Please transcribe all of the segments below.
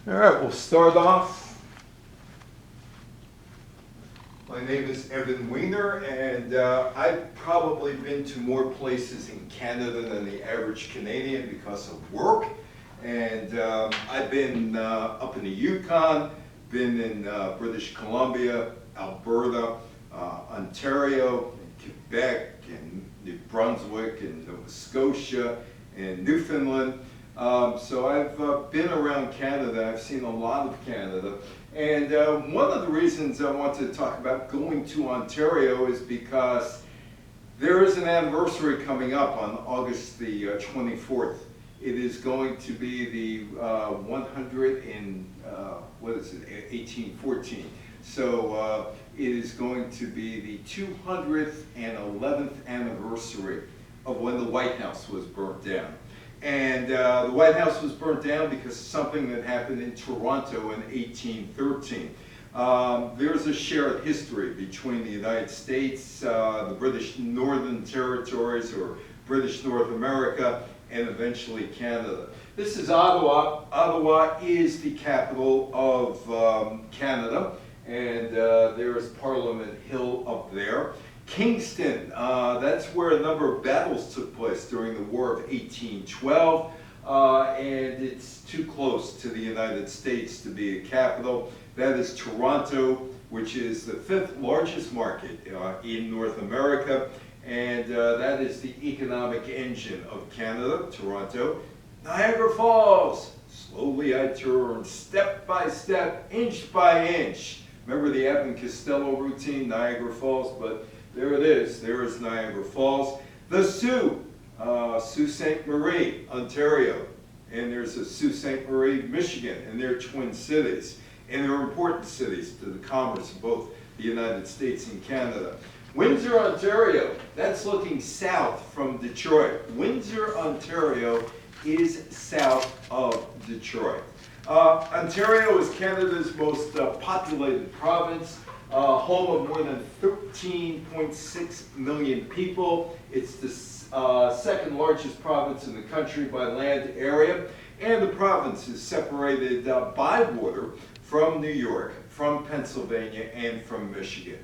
All right, we'll start off. My name is Evan Weiner, and I've probably been to more places in Canada than the average Canadian because of work. And I've been up in the Yukon, been in British Columbia, Alberta, Ontario, and Quebec, and New Brunswick, and Nova Scotia, and Newfoundland. So I've been around Canada. I've seen a lot of Canada. And one of the reasons I wanted to talk about going to Ontario is because there is an anniversary coming up on August the 24th. It is going to be the 1814. So it is going to be the 211th anniversary of when the White House was burnt down. And the White House was burnt down because of something that happened in Toronto in 1813. There's a shared history between the United States, the British Northern Territories, or British North America, and eventually Canada. This is Ottawa. Ottawa is the capital of Canada, and there is Parliament Hill up there. Kingston, that's where a number of battles took place during the War of 1812, and it's too close to the United States to be a capital. That is Toronto, which is the 5th largest market in North America, and that is the economic engine of Canada, Toronto. Niagara Falls, slowly I turn, step by step, inch by inch. Remember the Abbott and Costello routine, Niagara Falls, but there it is. There is Niagara Falls. The Sault Ste. Marie, Ontario. And there's a Sault Ste. Marie, Michigan, and they're twin cities. And they're important cities to the commerce of both the United States and Canada. Windsor, Ontario, that's looking south from Detroit. Windsor, Ontario is south of Detroit. Ontario is Canada's most populated province. Home of more than 13.6 million people. It's the second largest province in the country by land area, and the province is separated by water from New York, from Pennsylvania, and from Michigan.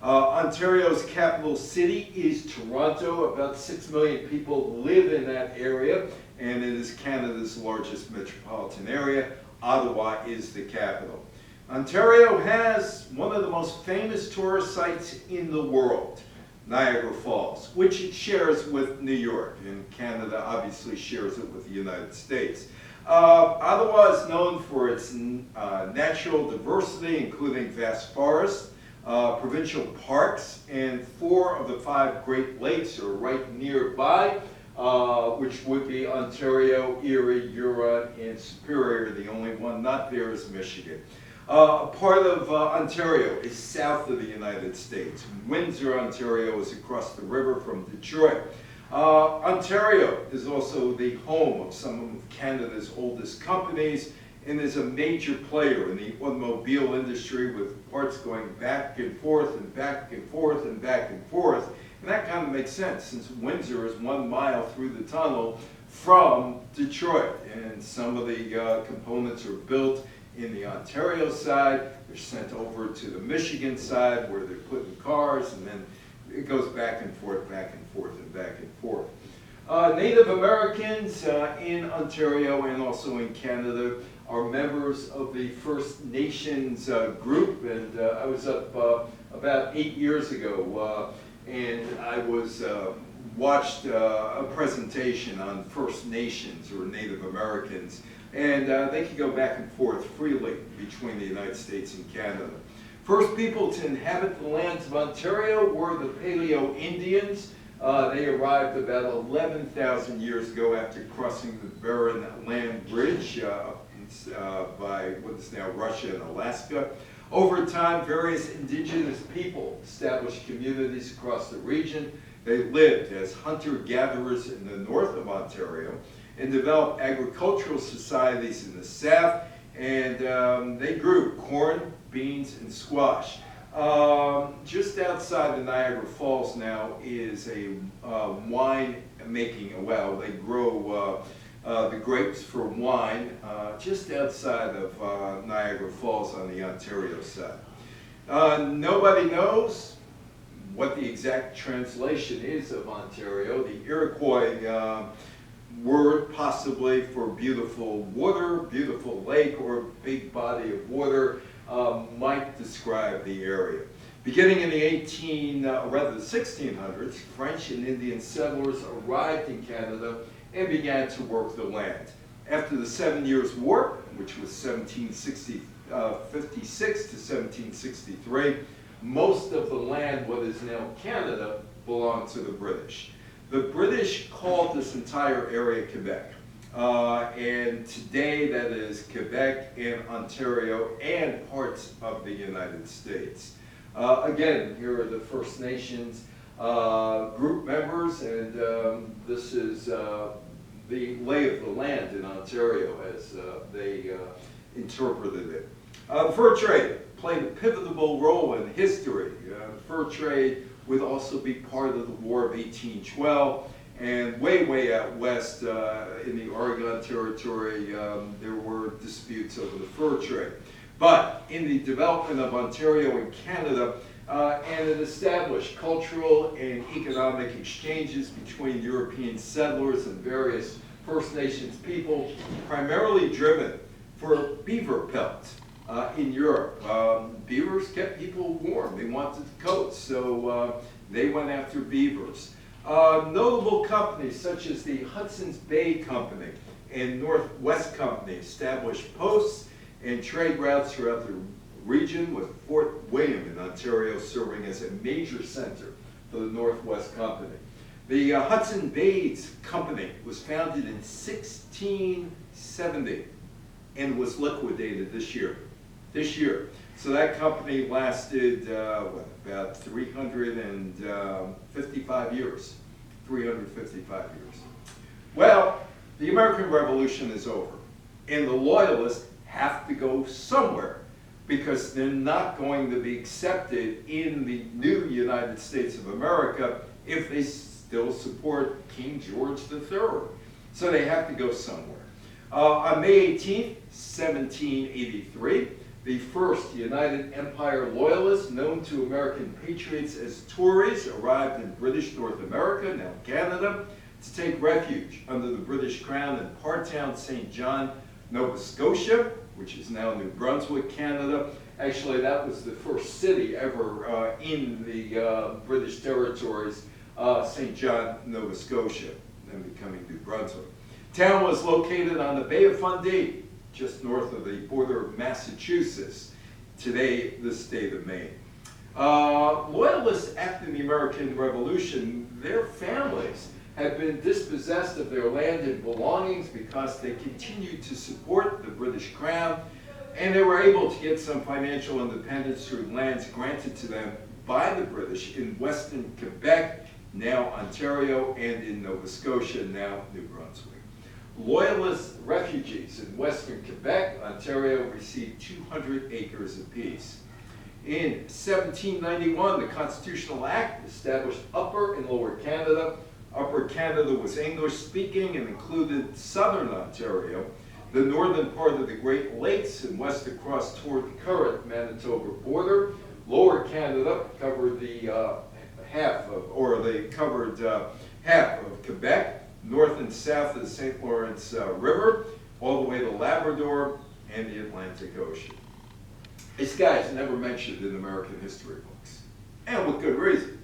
Ontario's capital city is Toronto. About 6 million people live in that area, and it is Canada's largest metropolitan area. Ottawa is the capital. Ontario has one of the most famous tourist sites in the world, Niagara Falls, which it shares with New York, and Canada obviously shares it with the United States. Ottawa is known for its natural diversity, including vast forests, provincial parks, and 4 of the 5 Great Lakes are right nearby, which would be Ontario, Erie, Huron, and Superior. The only one not there is Michigan. Part of Ontario is south of the United States. Windsor, Ontario is across the river from Detroit. Ontario is also the home of some of Canada's oldest companies and is a major player in the automobile industry with parts going back and forth and back and forth and back and forth. And that kind of makes sense since Windsor is 1 mile through the tunnel from Detroit, and some of the components are built in the Ontario side, they're sent over to the Michigan side where they're put in cars, and then it goes back and forth, back and forth, and back and forth. Native Americans in Ontario and also in Canada are members of the First Nations group, and I was up about 8 years ago, and I was watched a presentation on First Nations or Native Americans, and they can go back and forth freely between the United States and Canada. First people to inhabit the lands of Ontario were the Paleo Indians. They arrived about 11,000 years ago after crossing the Barren Land Bridge by what is now Russia and Alaska. Over time, various indigenous people established communities across the region. They lived as hunter-gatherers in the north of Ontario and developed agricultural societies in the south, and they grew corn, beans, and squash. Just outside the Niagara Falls now is a wine making well. They grow the grapes for wine, just outside of Niagara Falls on the Ontario side. Nobody knows what the exact translation is of Ontario. The Iroquois word possibly for beautiful water, beautiful lake, or big body of water might describe the area. Beginning in the 1600s, French and Indian settlers arrived in Canada and began to work the land. After the 7 Years' War, which was 1756 to 1763, most of the land, what is now Canada, belonged to the British. The British called this entire area Quebec. And today that is Quebec and Ontario and parts of the United States. Again, here are the First Nations group members, and this is the lay of the land in Ontario as they interpreted it. The fur trade played a pivotal role in history. The fur trade would also be part of the War of 1812, and way out west in the Oregon Territory, there were disputes over the fur trade. But in the development of Ontario and Canada, and it established cultural and economic exchanges between European settlers and various First Nations people, primarily driven for beaver pelts. In Europe, beavers kept people warm. They wanted coats, so they went after beavers. Notable companies such as the Hudson's Bay Company and Northwest Company established posts and trade routes throughout the region, with Fort William in Ontario serving as a major center for the Northwest Company. The Hudson Bay Company was founded in 1670 and was liquidated this year. So that company lasted, about 355 years. 355 years. Well, the American Revolution is over, and the Loyalists have to go somewhere because they're not going to be accepted in the new United States of America if they still support King George III. So they have to go somewhere. On May 18th, 1783, the first United Empire Loyalists, known to American patriots as Tories, arrived in British North America, now Canada, to take refuge under the British Crown in Partown, St. John, Nova Scotia, which is now New Brunswick, Canada. Actually, that was the first city ever in the British territories, St. John, Nova Scotia, then becoming New Brunswick. Town was located on the Bay of Fundy, just north of the border of Massachusetts, today the state of Maine. Loyalists after the American Revolution, their families had been dispossessed of their land and belongings because they continued to support the British Crown, and they were able to get some financial independence through lands granted to them by the British in western Quebec, now Ontario, and in Nova Scotia, now New Brunswick. Loyalist refugees in western Quebec, Ontario, received 200 acres apiece. In 1791, the Constitutional Act established Upper and Lower Canada. Upper Canada was English-speaking and included southern Ontario, the northern part of the Great Lakes, and west across toward the current Manitoba border. Lower Canada covered the half of Quebec, north and south of the St. Lawrence River, all the way to Labrador and the Atlantic Ocean. This guy's never mentioned in American history books, and with good reason.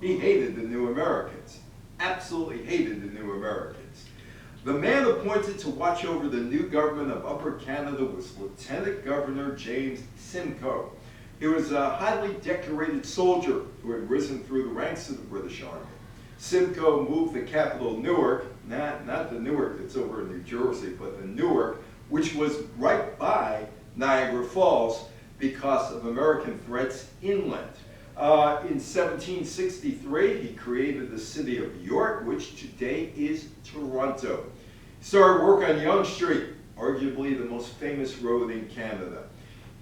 He hated the New Americans, absolutely hated the New Americans. The man appointed to watch over the new government of Upper Canada was Lieutenant Governor James Simcoe. He was a highly decorated soldier who had risen through the ranks of the British Army. Simcoe moved the capital Newark, not the Newark that's over in New Jersey, but the Newark, which was right by Niagara Falls because of American threats inland. In 1763, he created the city of York, which today is Toronto. He started work on Yonge Street, arguably the most famous road in Canada.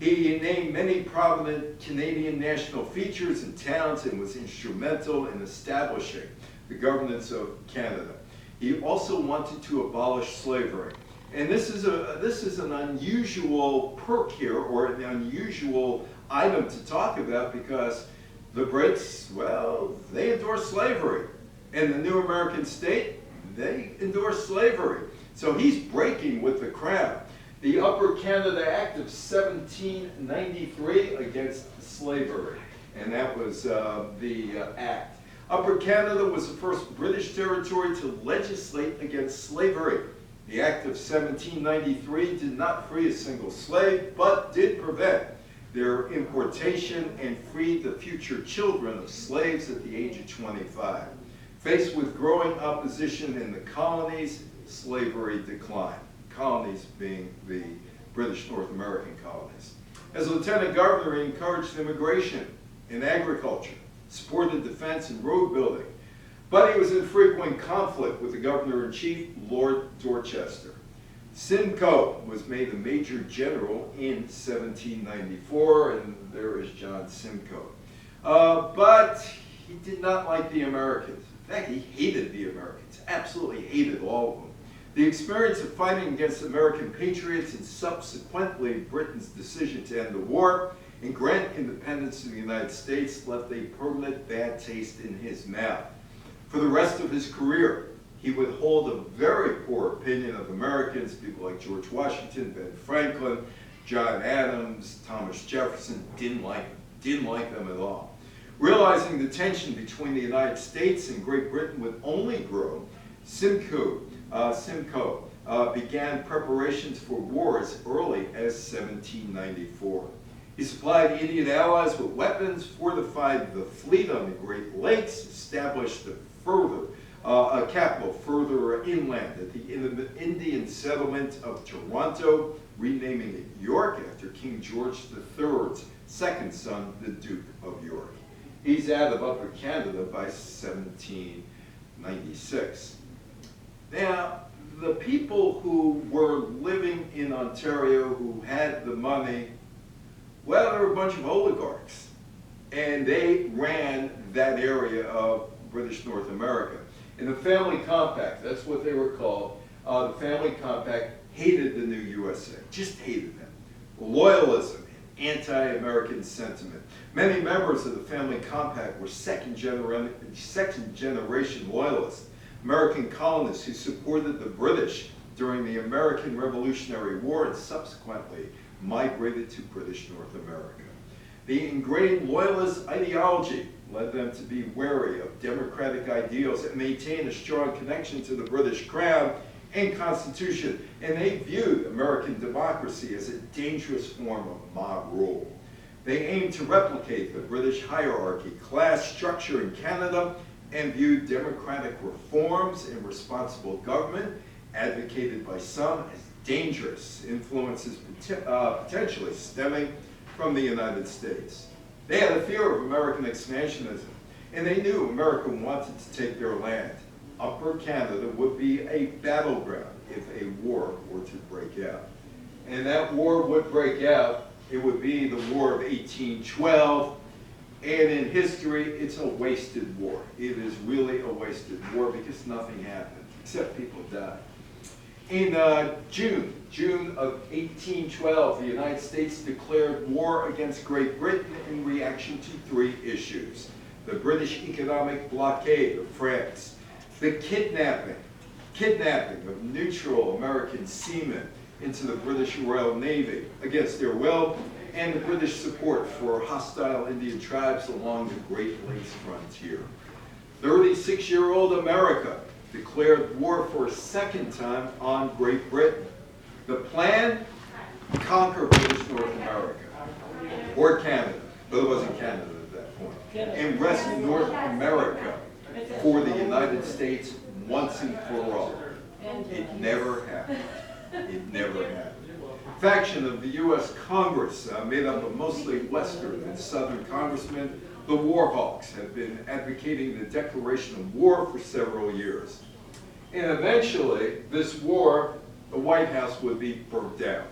He named many prominent Canadian national features and towns and was instrumental in establishing the governance of Canada. he also wanted to abolish slavery. And this is an unusual perk here, or an unusual item to talk about, because the Brits, well, they endorsed slavery. And the new American state, they endorsed slavery. So he's breaking with the crown. The Upper Canada Act of 1793 against slavery. And that was the act. Upper Canada was the first British territory to legislate against slavery. The Act of 1793 did not free a single slave, but did prevent their importation and freed the future children of slaves at the age of 25. Faced with growing opposition in the colonies, slavery declined. Colonies being the British North American colonies. As Lieutenant Governor, he encouraged immigration and agriculture, supported defense and road building, but he was in frequent conflict with the Governor-in-Chief, Lord Dorchester. Simcoe was made a Major General in 1794, and there is John Simcoe. But he did not like the Americans. In fact, he hated the Americans, absolutely hated all of them. The experience of fighting against American patriots and subsequently Britain's decision to end the war and grant independence to the United States left a permanent bad taste in his mouth. For the rest of his career, he would hold a very poor opinion of Americans, people like George Washington, Ben Franklin, John Adams, Thomas Jefferson, didn't like them at all. Realizing the tension between the United States and Great Britain would only grow, Simcoe began preparations for war as early as 1794. He supplied Indian allies with weapons, fortified the fleet on the Great Lakes, established a capital further inland at the Indian settlement of Toronto, renaming it York after King George III's second son, the Duke of York. He's out of Upper Canada by 1796. Now, the people who were living in Ontario, who had the money, well, there were a bunch of oligarchs, and they ran that area of British North America. And the Family Compact, that's what they were called, the Family Compact hated the new USA, just hated them. Loyalism and anti-American sentiment. Many members of the Family Compact were second generation loyalists, American colonists who supported the British during the American Revolutionary War and subsequently migrated to British North America. The ingrained loyalist ideology led them to be wary of democratic ideals and maintain a strong connection to the British Crown and Constitution, and they viewed American democracy as a dangerous form of mob rule. They aimed to replicate the British hierarchy, class structure in Canada, and viewed democratic reforms and responsible government, advocated by some as dangerous influences potentially stemming from the United States. They had a fear of American expansionism, and they knew America wanted to take their land. Upper Canada would be a battleground if a war were to break out. And that war would break out. It would be the War of 1812, and in history, it's a wasted war. It is really a wasted war because nothing happened, except people died. In June of 1812, the United States declared war against Great Britain in reaction to three issues: the British economic blockade of France, the kidnapping of neutral American seamen into the British Royal Navy against their will, and the British support for hostile Indian tribes along the Great Lakes frontier. 36-year-old America declared war for a second time on Great Britain. The plan? Conquer British North America, or Canada, but it wasn't Canada at that point, and wrest North America for the United States once and for all. It never happened. It never happened. Faction of the U.S. Congress, made up of mostly Western and Southern congressmen, the War Hawks, have been advocating the declaration of war for several years. And eventually, this war, the White House would be burnt down.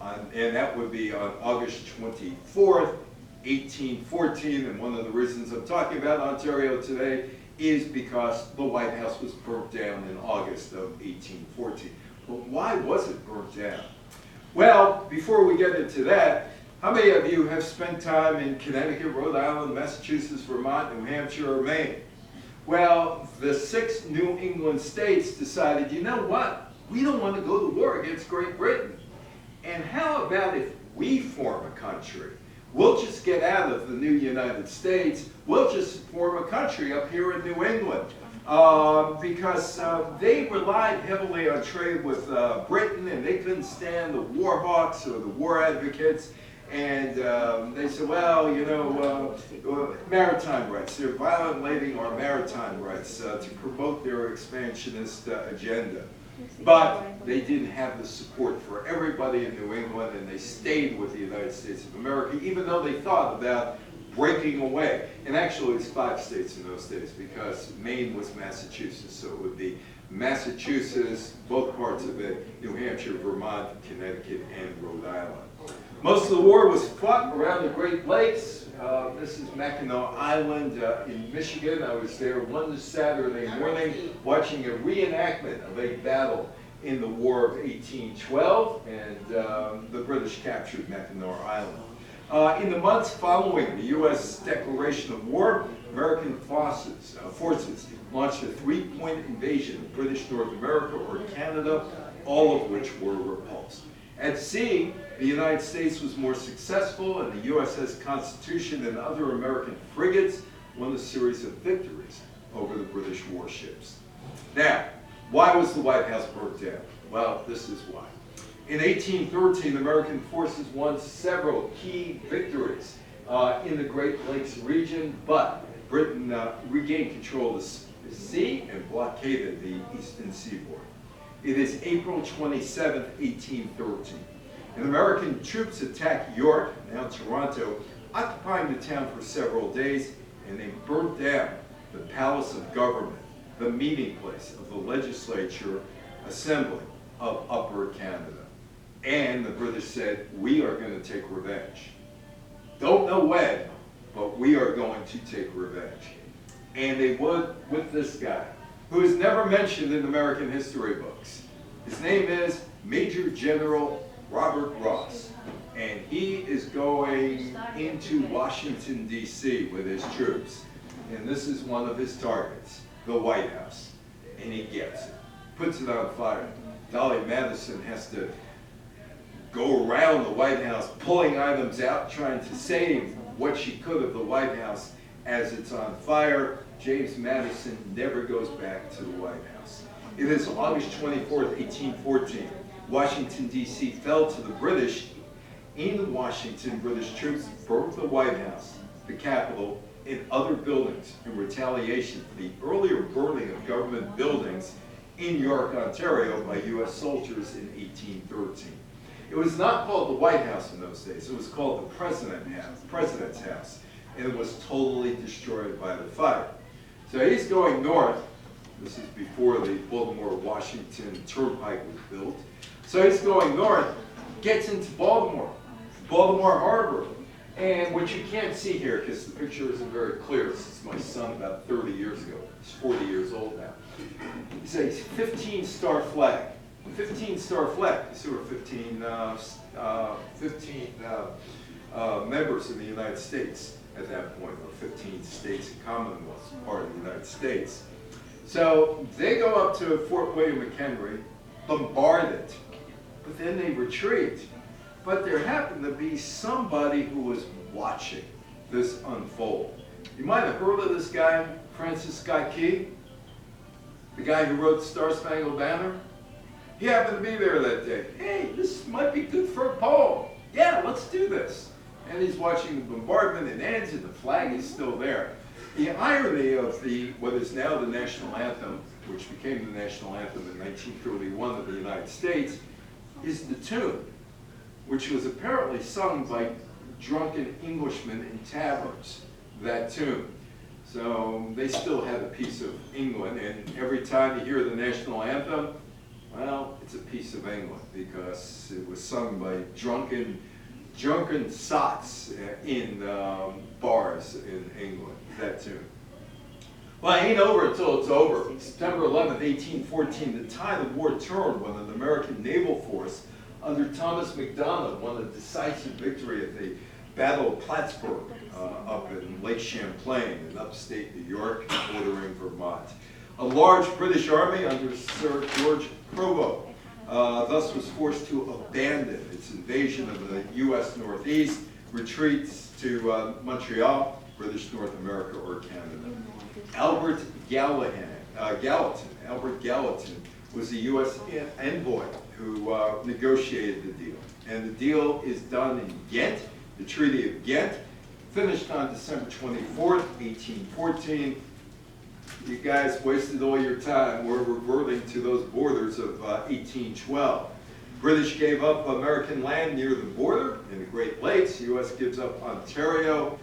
And that would be on August 24th, 1814. And one of the reasons I'm talking about Ontario today is because the White House was burnt down in August of 1814. But why was it burnt down? Well, before we get into that, how many of you have spent time in Connecticut, Rhode Island, Massachusetts, Vermont, New Hampshire, or Maine? Well, the 6 New England states decided, you know what? We don't want to go to war against Great Britain. And how about if we form a country? We'll just get out of the new United States. We'll just form a country up here in New England. Because they relied heavily on trade with Britain, and they couldn't stand the war hawks or the war advocates. And they said, well, you know, maritime rights. They're violating our maritime rights to promote their expansionist agenda. But they didn't have the support for everybody in New England, and they stayed with the United States of America, even though they thought about breaking away. And actually, it's 5 states in those days, because Maine was Massachusetts, so it would be Massachusetts, both parts of it, New Hampshire, Vermont, Connecticut, and Rhode Island. Most of the war was fought around the Great Lakes. This is Mackinac Island in Michigan. I was there one Saturday morning watching a reenactment of a battle in the War of 1812, and the British captured Mackinac Island. In the months following the U.S. declaration of war, American forces launched a 3-point invasion of British North America or Canada, all of which were repulsed. At sea, the United States was more successful, and the USS Constitution and other American frigates won a series of victories over the British warships. Now, why was the White House burnt down? Well, this is why. In 1813, American forces won several key victories in the Great Lakes region, but Britain regained control of the sea and blockaded the eastern seaboard. It is April 27, 1813. And American troops attacked York, now Toronto, occupying the town for several days, and they burnt down the Palace of Government, the meeting place of the legislature assembly of Upper Canada. And the British said, we are going to take revenge. Don't know when, but we are going to take revenge. And they would with this guy, who is never mentioned in American history books. His name is Major General Robert Ross, and he is going into Washington, D.C. with his troops. And this is one of his targets, the White House. And he gets it, puts it on fire. Dolly Madison has to go around the White House, pulling items out, trying to save what she could of the White House as it's on fire. James Madison never goes back to the White House. It is August 24th, 1814. Washington, D.C. fell to the British. In Washington, British troops burnt the White House, the Capitol, and other buildings in retaliation for the earlier burning of government buildings in York, Ontario by U.S. soldiers in 1813. It was not called the White House in those days. It was called the President's House, and it was totally destroyed by the fire. So he's going north. This is before the Baltimore-Washington Turnpike was built. So he's going north, gets into Baltimore Harbor. And what you can't see here, because the picture isn't very clear, this is my son about 30 years ago. He's 40 years old now. It's a 15-star flag. A 15-star flag. There were 15 members in the United States at that point, or 15 states and commonwealths, part of the United States. So they go up to Fort William McHenry, bombard it, but then they retreat. But there happened to be somebody who was watching this unfold. You might have heard of this guy, Francis Scott Key, the guy who wrote the Star-Spangled Banner. He happened to be there that day. Hey, this might be good for a poem. Yeah, let's do this. And he's watching the bombardment, it ends, and the flag is still there. The irony of what is now the national anthem, which became the national anthem in 1931 of the United States, is the tune, which was apparently sung by drunken Englishmen in taverns, that tune. So they still had a piece of England, and every time you hear the national anthem, well, it's a piece of England, because it was sung by drunken sots in bars in England, that tune. Well, it ain't over until it's over. September 11th, 1814, the tide of war turned when an American naval force under Thomas MacDonald won a decisive victory at the Battle of Plattsburgh up in Lake Champlain in upstate New York, bordering Vermont. A large British army under Sir George Prevost thus was forced to abandon its invasion of the U.S. Northeast, retreats to Montreal, British North America, or Canada. Albert Gallatin was the U.S. envoy who negotiated the deal. And the deal is done in Ghent, the Treaty of Ghent, finished on December 24th, 1814. You guys wasted all your time. We're reverting to those borders of 1812. British gave up American land near the border in the Great Lakes. The U.S. gives up Ontario.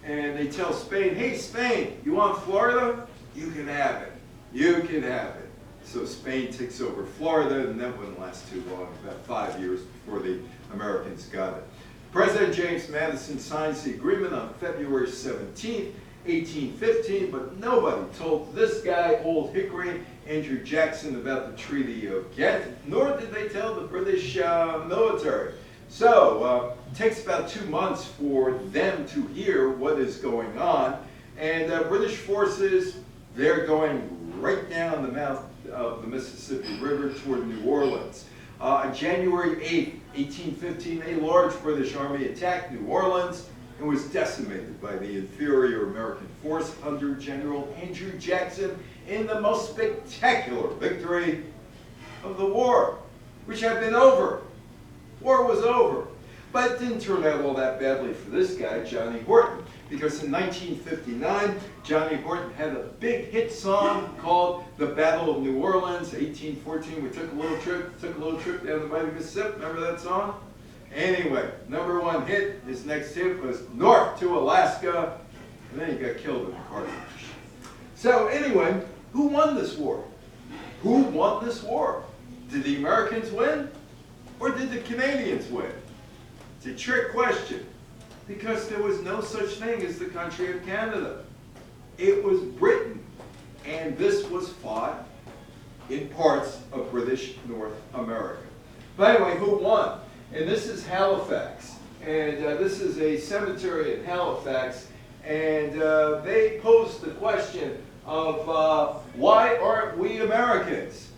And they tell Spain, hey, Spain, you want Florida? You can have it. You can have it. So Spain takes over Florida, and that wouldn't last too long, about 5 years before the Americans got it. President James Madison signs the agreement on February 17th, 1815, but nobody told this guy, Old Hickory, Andrew Jackson, about the Treaty of Ghent, nor did they tell the British military. So it takes about 2 months for them to hear what is going on, and British forces, they're going right down the mouth of the Mississippi River toward New Orleans. On January 8th, 1815, a large British army attacked New Orleans and was decimated by the inferior American force under General Andrew Jackson in the most spectacular victory of the war, which had been over. War was over. But it didn't turn out all that badly for this guy, Johnny Horton, because in 1959, Johnny Horton had a big hit song called The Battle of New Orleans. 1814, we took a little trip down the mighty Mississippi. Remember that song? Anyway, #1 hit, his next hit was North to Alaska, and then he got killed in a car crash. So anyway, who won this war? Who won this war? Did the Americans win? Or did the Canadians win? It's a trick question, because there was no such thing as the country of Canada. It was Britain, and this was fought in parts of British North America. But anyway, who won? And this is Halifax, and this is a cemetery in Halifax, and they posed the question of why aren't we Americans?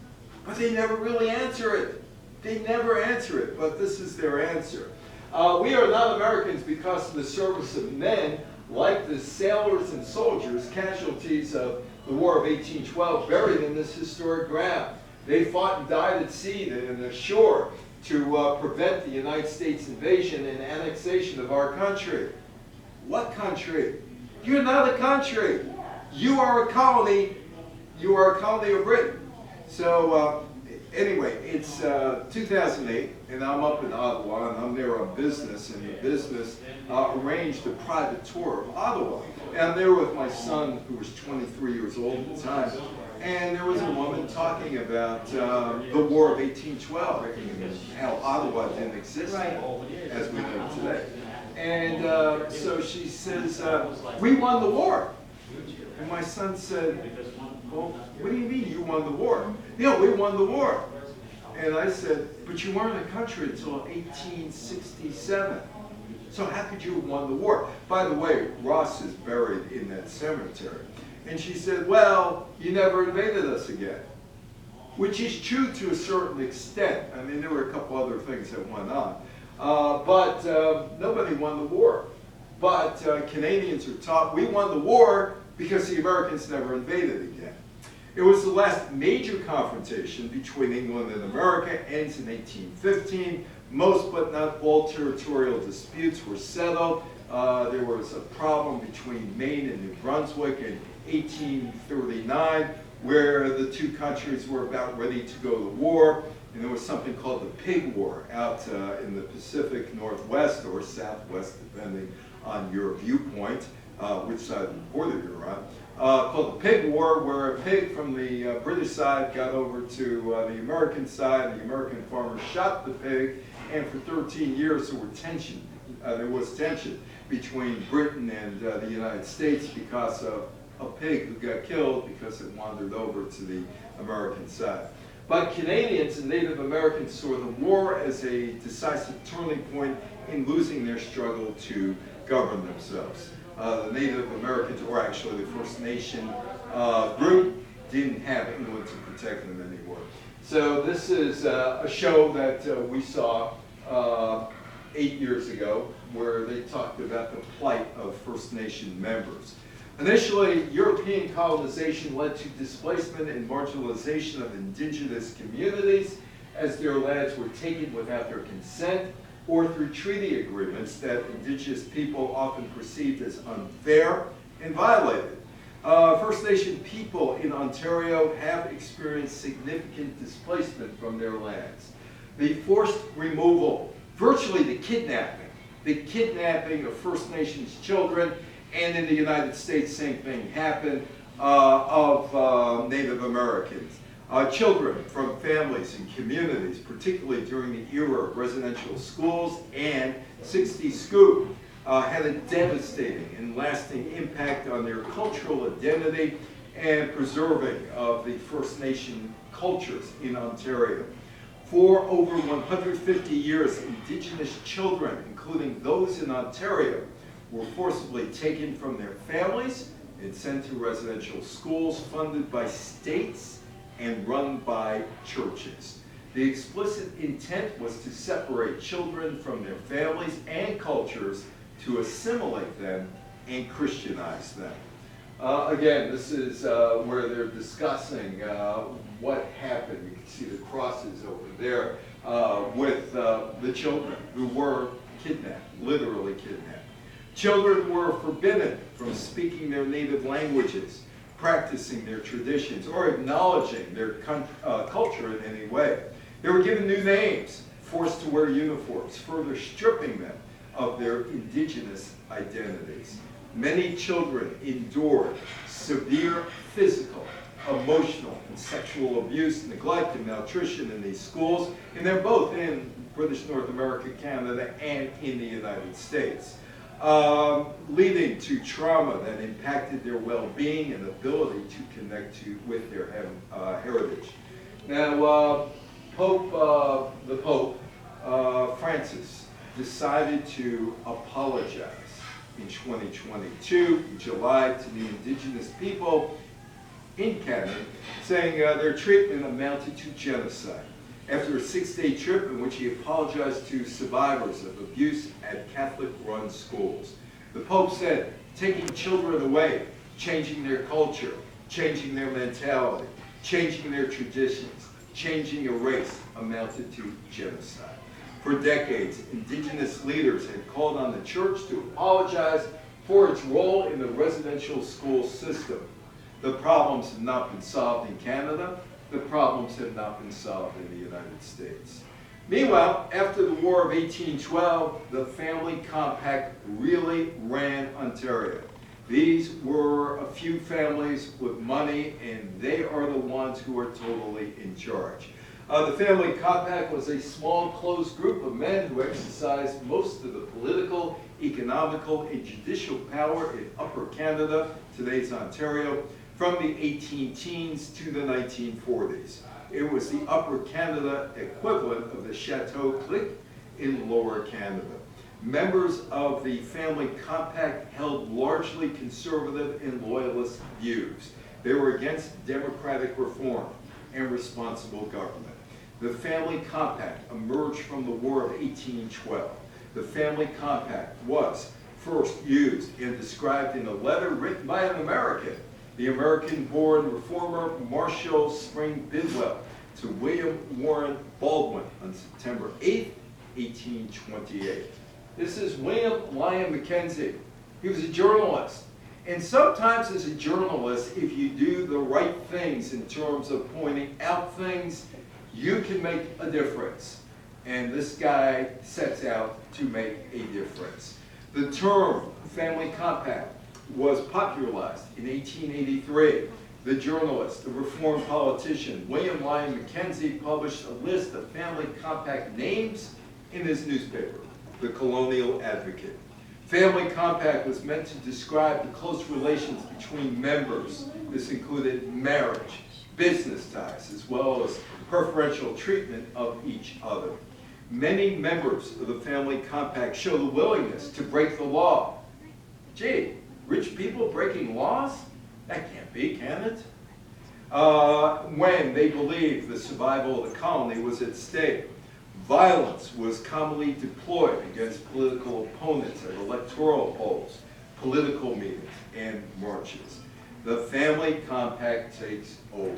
But they never really answer it. They never answer it, but this is their answer. We are not Americans because of the service of men like the sailors and soldiers, casualties of the War of 1812, buried in this historic ground. They fought and died at sea and ashore to prevent the United States invasion and annexation of our country. What country? You're not a country. You are a colony. You are a colony of Britain. So anyway, it's 2008, and I'm up in Ottawa, and I'm there on business, and the business arranged a private tour of Ottawa. And I'm there with my son, who was 23 years old at the time, and there was a woman talking about the War of 1812, and how Ottawa didn't exist as we know today. And so she says, we won the war. And my son said, well, what do you mean you won the war? Yeah, we won the war. And I said, but you weren't a country until 1867. So how could you have won the war? By the way, Ross is buried in that cemetery. And she said, well, you never invaded us again. Which is true to a certain extent. I mean, there were a couple other things that went on. But nobody won the war. But Canadians are taught we won the war because the Americans never invaded again. It was the last major confrontation between England and America, ends in 1815. Most but not all territorial disputes were settled. There was a problem between Maine and New Brunswick in 1839, where the two countries were about ready to go to war. And there was something called the Pig War out in the Pacific Northwest or Southwest, depending on your viewpoint, which side of the border you're on, called the Pig War, where a pig from the British side got over to the American side. The American farmers shot the pig, and for 13 years there was tension between Britain and the United States because of a pig who got killed because it wandered over to the American side. But Canadians and Native Americans saw the war as a decisive turning point in losing their struggle to govern themselves. The Native Americans, or actually the First Nation group, didn't have anyone to protect them anymore. So this is a show that we saw 8 years ago, where they talked about the plight of First Nation members. Initially, European colonization led to displacement and marginalization of indigenous communities as their lands were taken without their consent or through treaty agreements that indigenous people often perceived as unfair and violated. First Nation people in Ontario have experienced significant displacement from their lands. The forced removal, virtually the kidnapping of First Nations children, and in the United States, same thing happened, of Native Americans. Children from families and communities, particularly during the era of residential schools and 60 scoop, had a devastating and lasting impact on their cultural identity and preserving of the First Nation cultures in Ontario. For over 150 years, Indigenous children, including those in Ontario, were forcibly taken from their families and sent to residential schools funded by states and run by churches. The explicit intent was to separate children from their families and cultures, to assimilate them and Christianize them. Again, this is where they're discussing what happened. You can see the crosses over there with the children who were kidnapped, literally kidnapped. Children were forbidden from speaking their native languages, practicing their traditions, or acknowledging their culture in any way. They were given new names, forced to wear uniforms, further stripping them of their indigenous identities. Many children endured severe physical, emotional, and sexual abuse, neglect, and malnutrition in these schools, and they're both in British North America, Canada, and in the United States, leading to trauma that impacted their well-being and ability to connect with their heritage. Now, the Pope, Francis, decided to apologize in 2022, in July, to the Indigenous people in Canada, saying their treatment amounted to genocide. After a 6-day trip in which he apologized to survivors of abuse at Catholic-run schools. The Pope said, taking children away, changing their culture, changing their mentality, changing their traditions, changing a race amounted to genocide. For decades, Indigenous leaders had called on the church to apologize for its role in the residential school system. The problems have not been solved in Canada. The problems have not been solved in the United States. Meanwhile, after the War of 1812, the Family Compact really ran Ontario. These were a few families with money, and they are the ones who are totally in charge. The Family Compact was a small, closed group of men who exercised most of the political, economical, and judicial power in Upper Canada, today's Ontario, from the 18-teens to the 1940s. It was the Upper Canada equivalent of the Chateau clique in Lower Canada. Members of the Family Compact held largely conservative and loyalist views. They were against democratic reform and responsible government. The Family Compact emerged from the War of 1812. The Family Compact was first used and described in a letter written by an American, the American-born reformer Marshall Spring Bidwell, to William Warren Baldwin on September 8, 1828. This is William Lyon Mackenzie. He was a journalist. And sometimes as a journalist, if you do the right things in terms of pointing out things, you can make a difference. And this guy sets out to make a difference. The term Family Compact was popularized in 1883. The journalist, the reform politician, William Lyon Mackenzie, published a list of Family Compact names in his newspaper, The Colonial Advocate. Family compact was meant to describe the close relations between members. This included marriage, business ties, as well as preferential treatment of each other. Many members of the family compact show the willingness to break the law. Gee, rich people breaking laws? That can't be, can it? When they believed the survival of the colony was at stake. Violence was commonly deployed against political opponents at electoral polls, political meetings, and marches. The family compact takes over.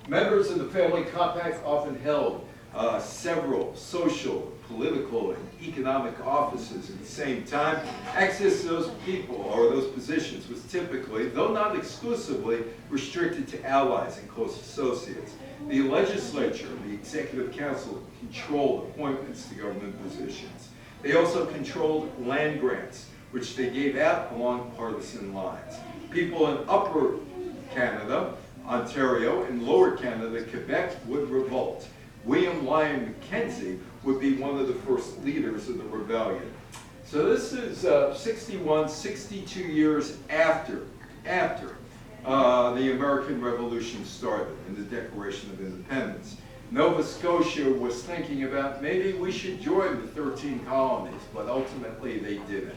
Members of the family compact often held several social, political, and economic offices at the same time. Access to those people or those positions was typically, though not exclusively, restricted to allies and close associates. The legislature, the executive council, controlled appointments to government positions. They also controlled land grants, which they gave out along partisan lines. People in Upper Canada, Ontario, and Lower Canada, Quebec, would revolt. William Lyon Mackenzie would be one of the first leaders of the rebellion. So this is 62 years after the American Revolution started and the Declaration of Independence. Nova Scotia was thinking about maybe we should join the 13 colonies, but ultimately they didn't.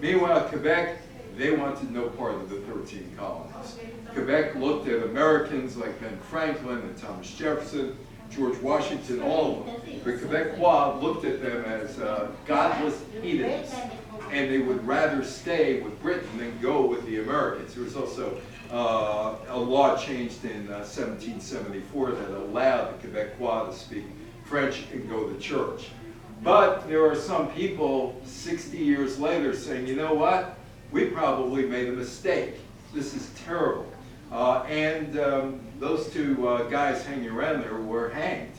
Meanwhile, Quebec, they wanted no part of the 13 colonies. Quebec looked at Americans like Ben Franklin and Thomas Jefferson, George Washington, all of them. But Quebecois looked at them as godless heathens, and they would rather stay with Britain than go with the Americans. There was also a law changed in 1774 that allowed the Quebecois to speak French and go to church. But there are some people 60 years later saying, you know what? We probably made a mistake. This is terrible. Those two guys hanging around there were hanged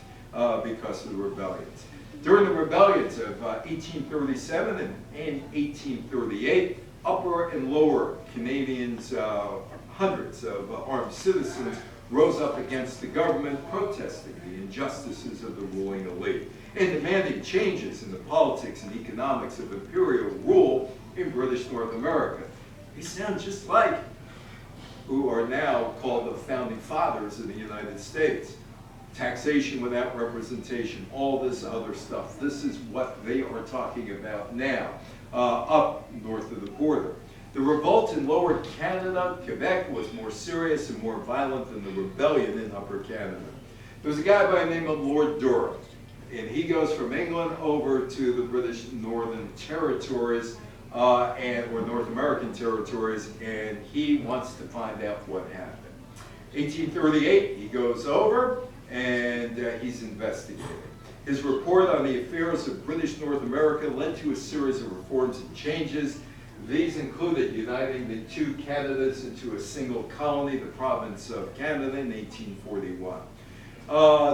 because of the rebellions. During the rebellions of 1837 and 1838, Upper and Lower Canadians, hundreds of armed citizens rose up against the government, protesting the injustices of the ruling elite and demanding changes in the politics and economics of imperial rule in British North America. They sound just like who are now called the founding fathers of the United States. Taxation without representation, all this other stuff. This is what they are talking about now, up north of the border. The revolt in Lower Canada, Quebec, was more serious and more violent than the rebellion in Upper Canada. There was a guy by the name of Lord Durham, and he goes from England over to the British Northern Territories, or North American territories, and he wants to find out what happened. 1838, he goes over, and he's investigating. His report on the affairs of British North America led to a series of reforms and changes. These included uniting the two Canadas into a single colony, the province of Canada, in 1841.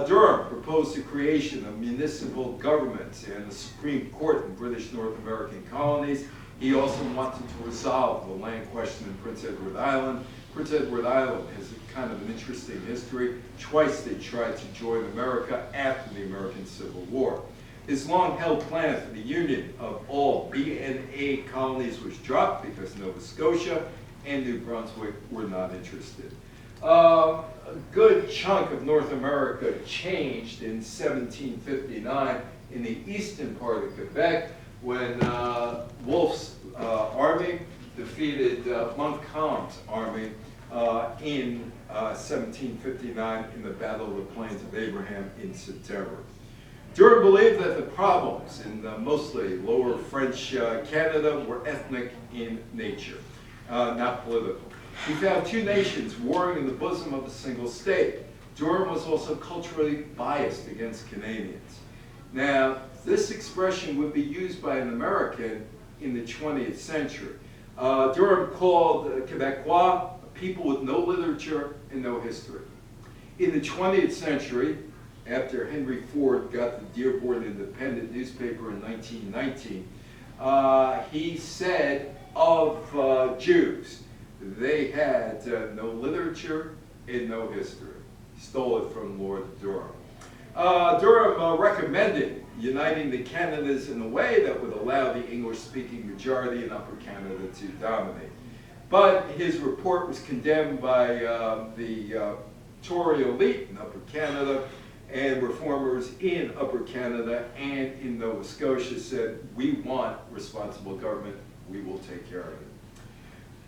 Durham proposed the creation of municipal government and the Supreme Court in British North American colonies. He also wanted to resolve the land question in Prince Edward Island. Prince Edward Island has kind of an interesting history. Twice they tried to join America after the American Civil War. His long-held plan for the union of all B&A colonies was dropped because Nova Scotia and New Brunswick were not interested. A good chunk of North America changed in 1759 in the eastern part of Quebec when Wolfe's army defeated Montcalm's army in 1759 in the Battle of the Plains of Abraham in September. Durham believed that the problems in mostly lower French Canada were ethnic in nature, not political. He found two nations warring in the bosom of a single state. Durham was also culturally biased against Canadians. Now, this expression would be used by an American in the 20th century. Durham called Quebecois people with no literature and no history. In the 20th century, after Henry Ford got the Dearborn Independent newspaper in 1919, he said of Jews, they had no literature and no history. He stole it from Lord Durham. Durham recommended uniting the Canadas in a way that would allow the English-speaking majority in Upper Canada to dominate. But his report was condemned by the Tory elite in Upper Canada, and reformers in Upper Canada and in Nova Scotia said, we want responsible government, we will take care of it.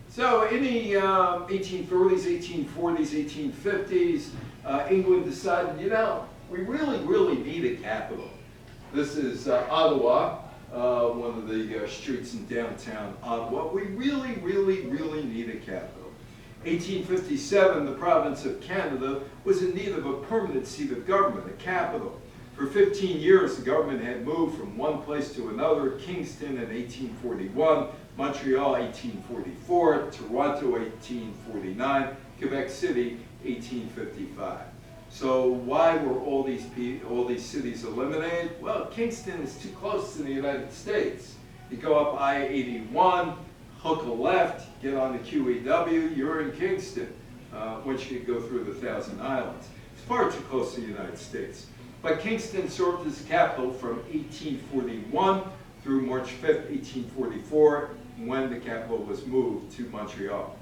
So in the 1830s, 1840s, 1850s, England decided, you know, we really need a capital. This is Ottawa, one of the streets in downtown Ottawa. We really need a capital. 1857, the province of Canada was in need of a permanent seat of government, a capital. For 15 years, the government had moved from one place to another: Kingston in 1841, Montreal 1844, Toronto 1849, Quebec City 1855. So why were all these cities eliminated? Well, Kingston is too close to the United States. You go up I-81, hook a left, get on the QEW, you're in Kingston. Once you go through the Thousand Islands. It's far too close to the United States. But Kingston served as the capital from 1841 through March 5th, 1844, when the capital was moved to Montreal.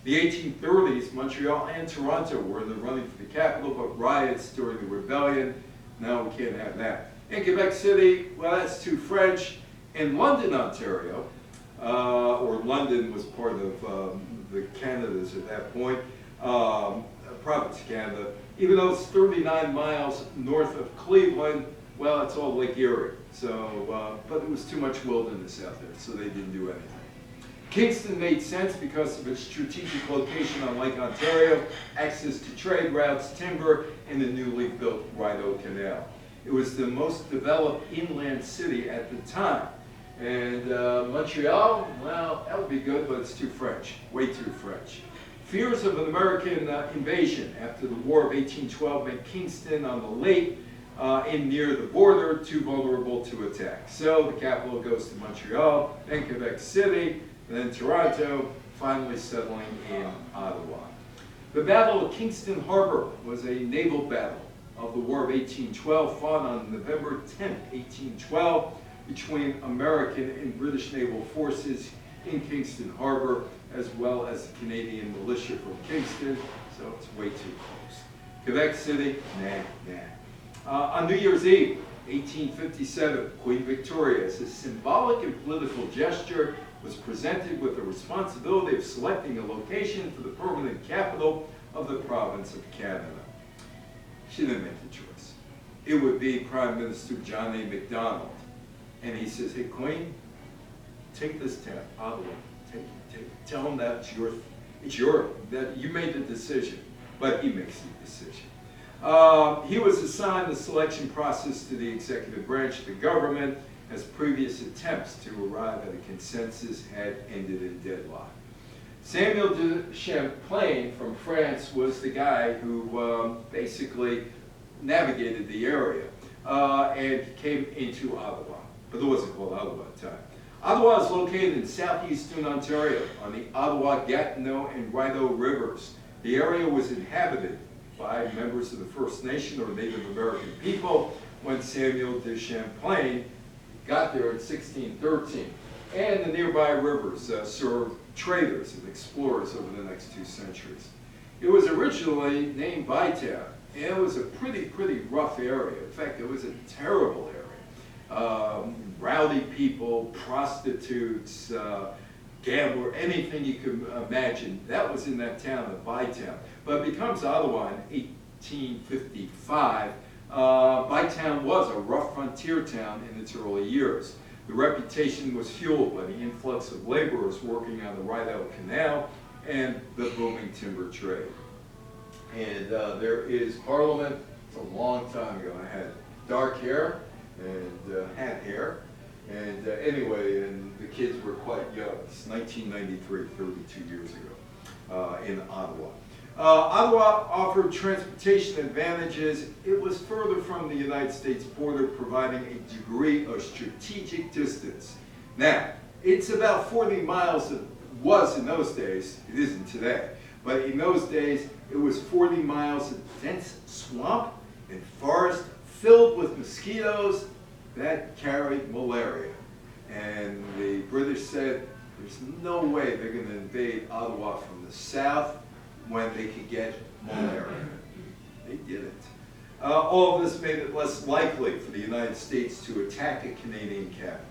The 1830s, Montreal and Toronto were in the running for the capital, but riots during the rebellion, no, we can't have that. In Quebec City, well, that's too French. In London, Ontario, or London was part of the Canadas at that point, province of Canada. Even though it's 39 miles north of Cleveland, well, it's all Lake Erie. So, but it was too much wilderness out there, so they didn't do anything. Kingston made sense because of its strategic location on Lake Ontario, access to trade routes, timber, and the newly built Rideau Canal. It was the most developed inland city at the time. And Montreal, well, that would be good, but it's too French, way too French. Fears of an American invasion after the War of 1812 made Kingston on the lake in near the border too vulnerable to attack. So the capital goes to Montreal, then Quebec City, and then Toronto, finally settling in Ottawa. The Battle of Kingston Harbor was a naval battle of the War of 1812, fought on November 10, 1812, between American and British naval forces in Kingston Harbor, as well as the Canadian militia from Kingston, so it's way too close. Quebec City, nah. On New Year's Eve, 1857, Queen Victoria, as a symbolic and political gesture, was presented with the responsibility of selecting a location for the permanent capital of the province of Canada. She didn't make the choice. It would be Prime Minister John A. Macdonald. And he says, hey, Queen, take this town, Ottawa, take it. Tell him that that you made the decision, but he makes the decision. He was assigned the selection process to the executive branch of the government, as previous attempts to arrive at a consensus had ended in deadlock. Samuel de Champlain from France was the guy who basically navigated the area and came into Ottawa. But it wasn't called Ottawa at the time. Ottawa is located in southeastern Ontario on the Ottawa, Gatineau, and Rideau rivers. The area was inhabited by members of the First Nation or Native American people when Samuel de Champlain got there in 1613. And the nearby rivers served traders and explorers over the next 2 centuries. It was originally named Bytown, and it was a pretty rough area. In fact, it was a terrible area. Rowdy people, prostitutes, gambler, anything you could imagine, that was in that town of Bytown. But it becomes Ottawa in 1855. Bytown was a rough frontier town in its early years. The reputation was fueled by the influx of laborers working on the Rideau Canal and the booming timber trade. And there is Parliament. It's a long time ago. I had dark hair and had hair. And anyway, and the kids were quite young. It's 1993, 32 years ago, in Ottawa. Ottawa offered transportation advantages. It was further from the United States border, providing a degree of strategic distance. Now, it's about 40 miles, it was in those days, it isn't today, but in those days, it was 40 miles of dense swamp and forest filled with mosquitoes that carried malaria. And the British said, there's no way they're going to invade Ottawa from the south when they could get malaria. They didn't. All of this made it less likely for the United States to attack a Canadian capital.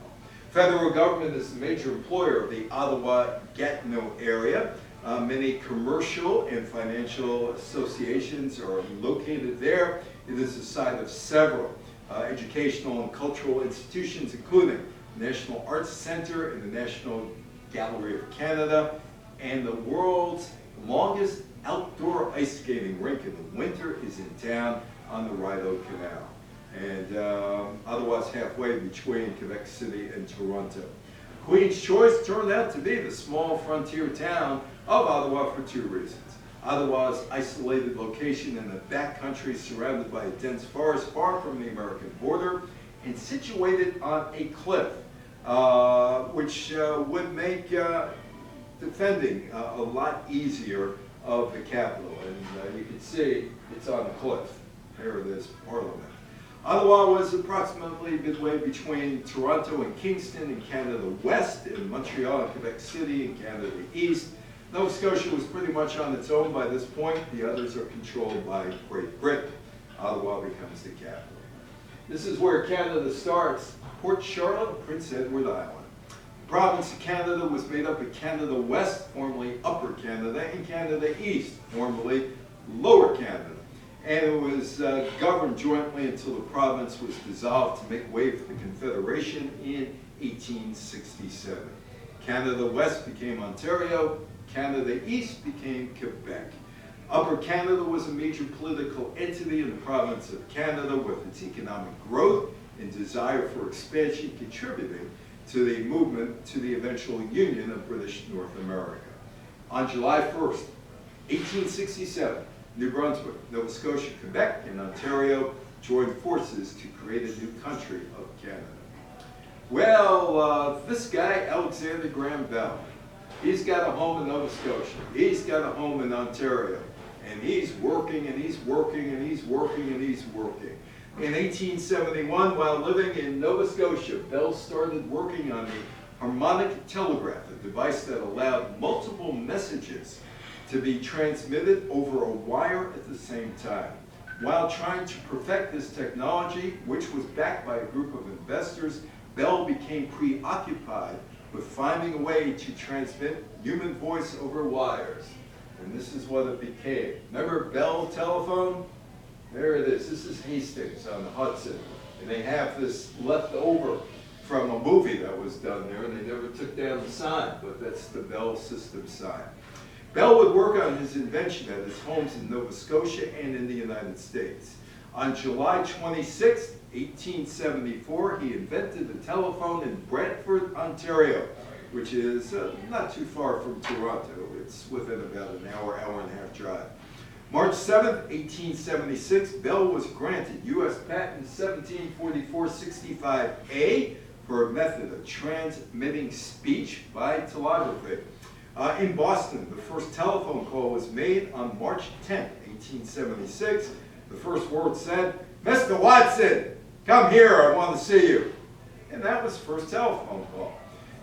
Federal government is the major employer of the Ottawa-Gatineau area. Many commercial and financial associations are located there. It is the site of several educational and cultural institutions, including the National Arts Centre and the National Gallery of Canada, and the world's longest outdoor ice skating rink in the winter is in town on the Rideau Canal. And Ottawa's halfway between Quebec City and Toronto. Queen's Choice turned out to be the small frontier town of Ottawa for two reasons. Ottawa's isolated location in the backcountry surrounded by a dense forest far from the American border and situated on a cliff, which would make defending a lot easier of the capital. And you can see it's on a cliff. There it is, Parliament. Ottawa was approximately midway between Toronto and Kingston in Canada West, and Montreal and Quebec City in Canada East. Nova Scotia was pretty much on its own by this point. The others are controlled by Great Britain. Ottawa becomes the capital. This is where Canada starts, Port Charlotte, Prince Edward Island. The province of Canada was made up of Canada West, formerly Upper Canada, and Canada East, formerly Lower Canada. And it was governed jointly until the province was dissolved to make way for the Confederation in 1867. Canada West became Ontario, Canada East became Quebec. Upper Canada was a major political entity in the province of Canada with its economic growth and desire for expansion contributing to the movement to the eventual union of British North America. On July 1st, 1867, New Brunswick, Nova Scotia, Quebec, and Ontario joined forces to create a new country of Canada. Well, this guy, Alexander Graham Bell, he's got a home in Nova Scotia. He's got a home in Ontario. And he's working, and he's working, and he's working, and he's working. In 1871, while living in Nova Scotia, Bell started working on the harmonic telegraph, a device that allowed multiple messages to be transmitted over a wire at the same time. While trying to perfect this technology, which was backed by a group of investors, Bell became preoccupied with finding a way to transmit human voice over wires. And this is what it became. Remember Bell telephone? There it is. This is Hastings on the Hudson. And they have this left over from a movie that was done there, and they never took down the sign, but that's the Bell system sign. Bell would work on his invention at his homes in Nova Scotia and in the United States. On July 26, 1874, he invented the telephone in Brantford, Ontario, which is not too far from Toronto. It's within about an hour, hour and a half drive. March 7, 1876, Bell was granted U.S. Patent 1744-65A for a method of transmitting speech by telegraphy. In Boston, the first telephone call was made on March 10, 1876. The first word said, "Mr. Watson, come here, I want to see you." And that was the first telephone call.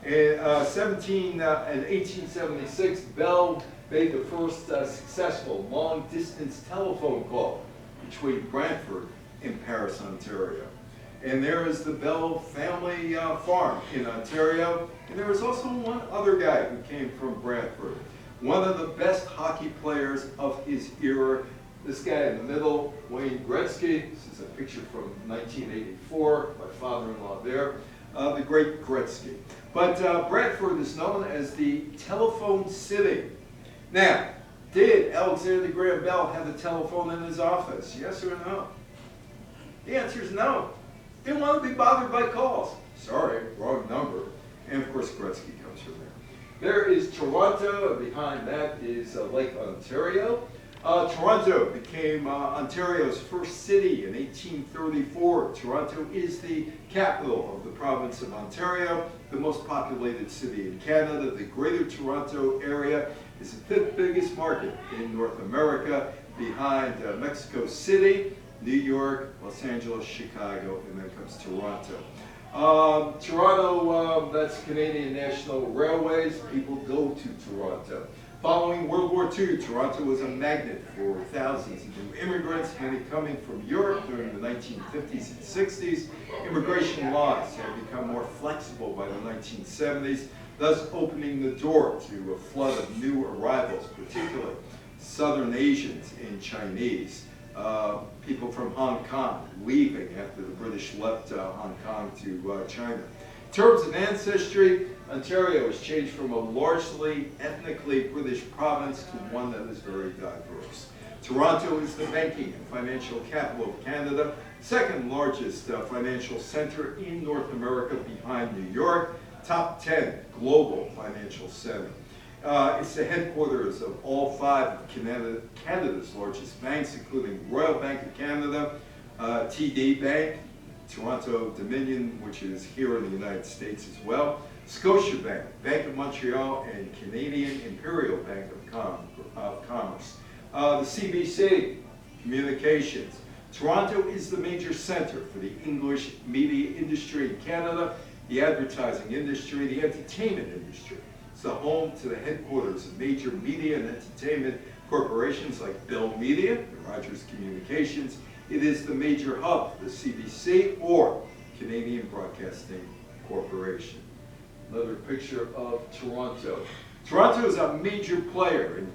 In 1876, Bell made the first successful long-distance telephone call between Brantford and Paris, Ontario. And there is the Bell family farm in Ontario. And there was also one other guy who came from Brantford, one of the best hockey players of his era. This guy in the middle, Wayne Gretzky. This is a picture from 1984, my father-in-law there, the great Gretzky. But Brantford is known as the Telephone City. Now, did Alexander Graham Bell have a telephone in his office? Yes or no? The answer is no. Didn't want to be bothered by calls. Sorry, wrong number. And of course, Gretzky comes from there. There is Toronto, and behind that is Lake Ontario. Toronto became Ontario's first city in 1834. Toronto is the capital of the province of Ontario, the most populated city in Canada. The Greater Toronto area is the fifth biggest market in North America, behind Mexico City, New York, Los Angeles, Chicago, and then comes Toronto. Toronto, that's Canadian National Railways. People go to Toronto. Following World War II, Toronto was a magnet for thousands of new immigrants, many coming from Europe during the 1950s and 60s. Immigration laws had become more flexible by the 1970s, thus opening the door to a flood of new arrivals, particularly Southern Asians and Chinese. People from Hong Kong leaving after the British left Hong Kong to China. In terms of ancestry, Ontario has changed from a largely ethnically British province to one that is very diverse. Toronto is the banking and financial capital of Canada, second largest financial center in North America behind New York, top 10 global financial center. It's the headquarters of all 5 of Canada's largest banks, including Royal Bank of Canada, TD Bank, Toronto Dominion, which is here in the United States as well, Scotiabank, Bank of Montreal, and Canadian Imperial Bank of Commerce. The CBC, Communications. Toronto is the major center for the English media industry in Canada, the advertising industry, the entertainment industry. It's the home to the headquarters of major media and entertainment corporations like Bell Media and Rogers Communications. It is the major hub for the CBC or Canadian Broadcasting Corporation. Another picture of Toronto. Toronto is a major player in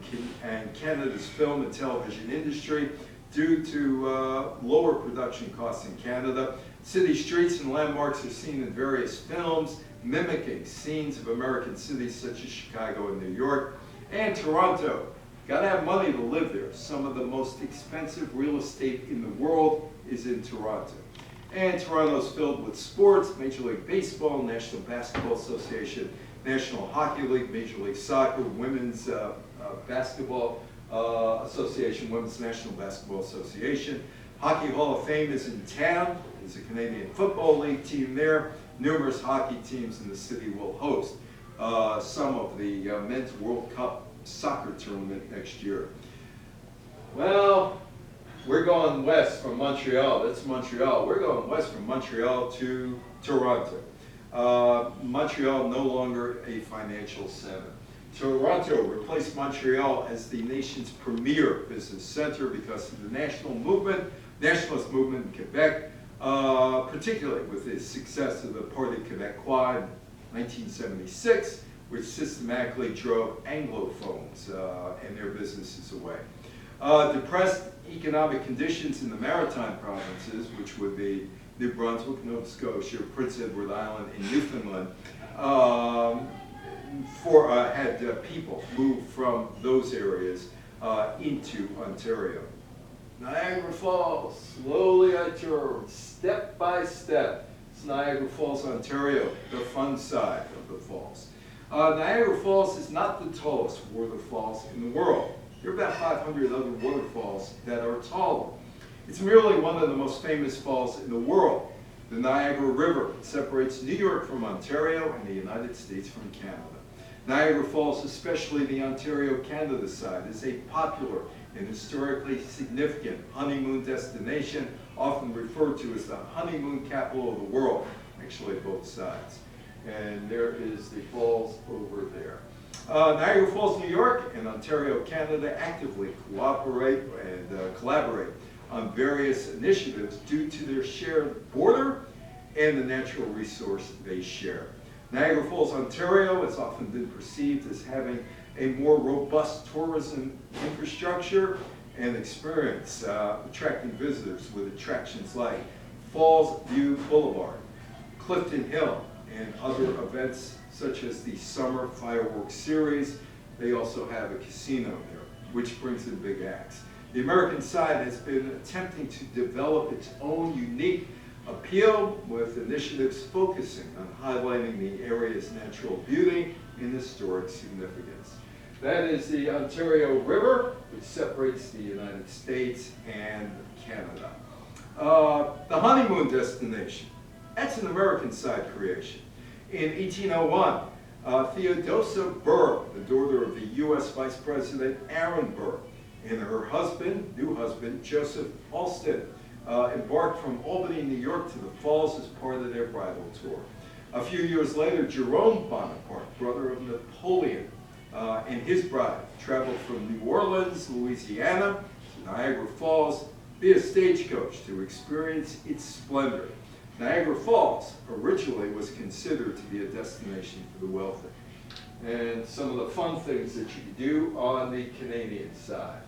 Canada's film and television industry due to lower production costs in Canada. City streets and landmarks are seen in various films, mimicking scenes of American cities such as Chicago and New York. And Toronto, gotta have money to live there. Some of the most expensive real estate in the world is in Toronto. And Toronto's filled with sports, Major League Baseball, National Basketball Association, National Hockey League, Major League Soccer, Women's Basketball Association, Women's National Basketball Association. Hockey Hall of Fame is in town. There's a Canadian Football League team there. Numerous hockey teams in the city will host some of the Men's World Cup soccer tournament next year. Well, we're going west from Montreal. That's Montreal. We're going west from Montreal to Toronto. Montreal no longer a financial center. Toronto replaced Montreal as the nation's premier business center because of the nationalist movement in Quebec, particularly with the success of the Parti Québécois in 1976, which systematically drove Anglophones and their businesses away. Depressed economic conditions in the maritime provinces, which would be New Brunswick, Nova Scotia, Prince Edward Island, and Newfoundland, had people move from those areas into Ontario. Niagara Falls, slowly I turn, step by step. It's Niagara Falls, Ontario, the fun side of the falls. Niagara Falls is not the tallest waterfalls in the world. There are about 500 other waterfalls that are taller. It's merely one of the most famous falls in the world. The Niagara River separates New York from Ontario and the United States from Canada. Niagara Falls, especially the Ontario, Canada side, is a popular and historically significant honeymoon destination, often referred to as the honeymoon capital of the world, actually both sides. And there is the falls over there. Niagara Falls, New York and Ontario, Canada actively cooperate and collaborate on various initiatives due to their shared border and the natural resource they share. Niagara Falls, Ontario has often been perceived as having a more robust tourism infrastructure and experience, attracting visitors with attractions like Falls View Boulevard, Clifton Hill, and other events such as the Summer Fireworks Series. They also have a casino there, which brings in big acts. The American side has been attempting to develop its own unique appeal with initiatives focusing on highlighting the area's natural beauty and historic significance. That is the Ontario River, which separates the United States and Canada. The honeymoon destination, that's an American side creation. In 1801, Theodosia Burr, the daughter of the U.S. Vice President Aaron Burr, and her husband, new husband, Joseph Alston, embarked from Albany, New York to the Falls as part of their bridal tour. A few years later, Jerome Bonaparte, brother of Napoleon, and his bride traveled from New Orleans, Louisiana, to Niagara Falls via stagecoach to experience its splendor. Niagara Falls originally was considered to be a destination for the wealthy. And some of the fun things that you can do on the Canadian side.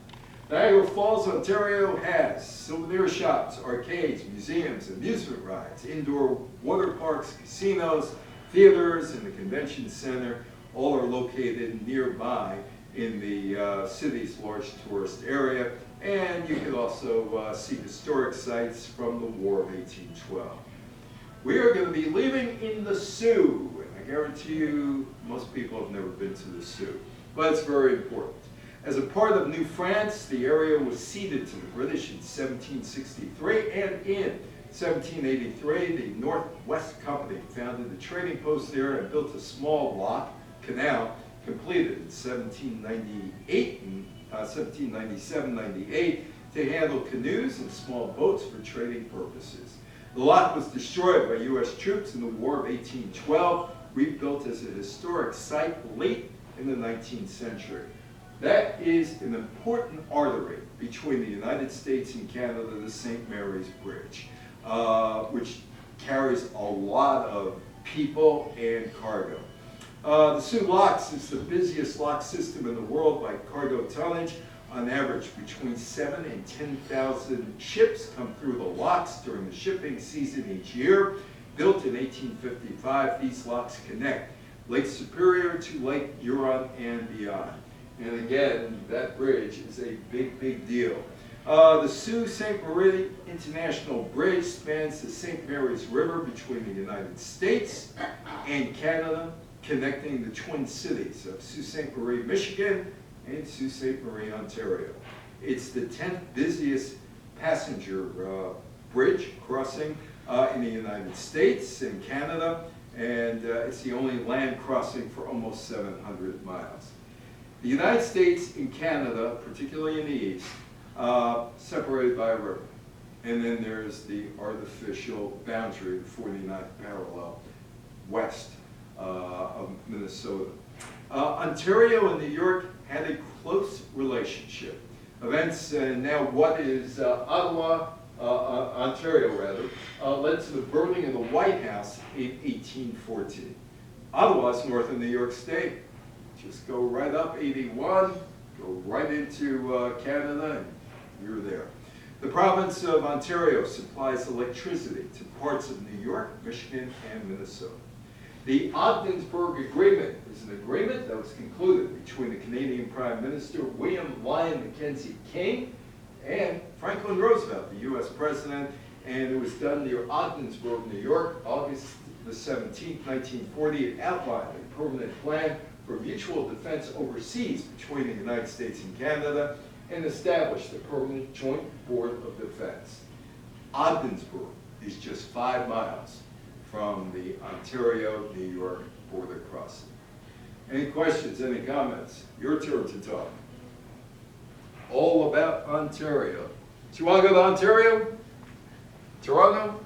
Niagara Falls, Ontario has souvenir shops, arcades, museums, amusement rides, indoor water parks, casinos, theaters, and the convention center. All are located nearby in the city's large tourist area. And you can also see historic sites from the War of 1812. We are going to be leaving in the Sioux. And I guarantee you most people have never been to the Sioux, but it's very important. As a part of New France, the area was ceded to the British in 1763, and in 1783, the Northwest Company founded a trading post there and built a small lock canal completed in 1798 and 1797-98 to handle canoes and small boats for trading purposes. The lock was destroyed by U.S. troops in the War of 1812, rebuilt as a historic site late in the 19th century. That is an important artery between the United States and Canada, the St. Mary's Bridge, which carries a lot of people and cargo. The Sioux Locks is the busiest lock system in the world by cargo tonnage. On average, between 7,000 and 10,000 ships come through the locks during the shipping season each year. Built in 1855, these locks connect Lake Superior to Lake Huron and beyond. And again, that bridge is a big, big deal. The Sault-Ste. Marie International Bridge spans the St. Mary's River between the United States and Canada, connecting the twin cities of Sault Ste. Marie, Michigan, and Sault Ste. Marie, Ontario. It's the 10th busiest passenger bridge crossing in the United States and Canada, and it's the only land crossing for almost 700 miles. The United States and Canada, particularly in the east, separated by a river. And then there's the artificial boundary, the 49th parallel, west of Minnesota. Ontario and New York had a close relationship. Events in now what is Ottawa, Ontario rather, led to the burning of the White House in 1814. Ottawa is north of New York State. Just go right up 81, go right into Canada, and you're there. The province of Ontario supplies electricity to parts of New York, Michigan, and Minnesota. The Ogdensburg Agreement is an agreement that was concluded between the Canadian Prime Minister William Lyon Mackenzie King and Franklin Roosevelt, the U.S. President, and it was done near Ogdensburg, New York, August the 17th, 1940. It outlined a permanent plan for mutual defense overseas between the United States and Canada and established a permanent joint board of defense. Ogdensburg is just 5 miles from the Ontario-New York border crossing. Any questions, any comments? Your turn to talk. All about Ontario. Do you want to go to Ontario? Toronto?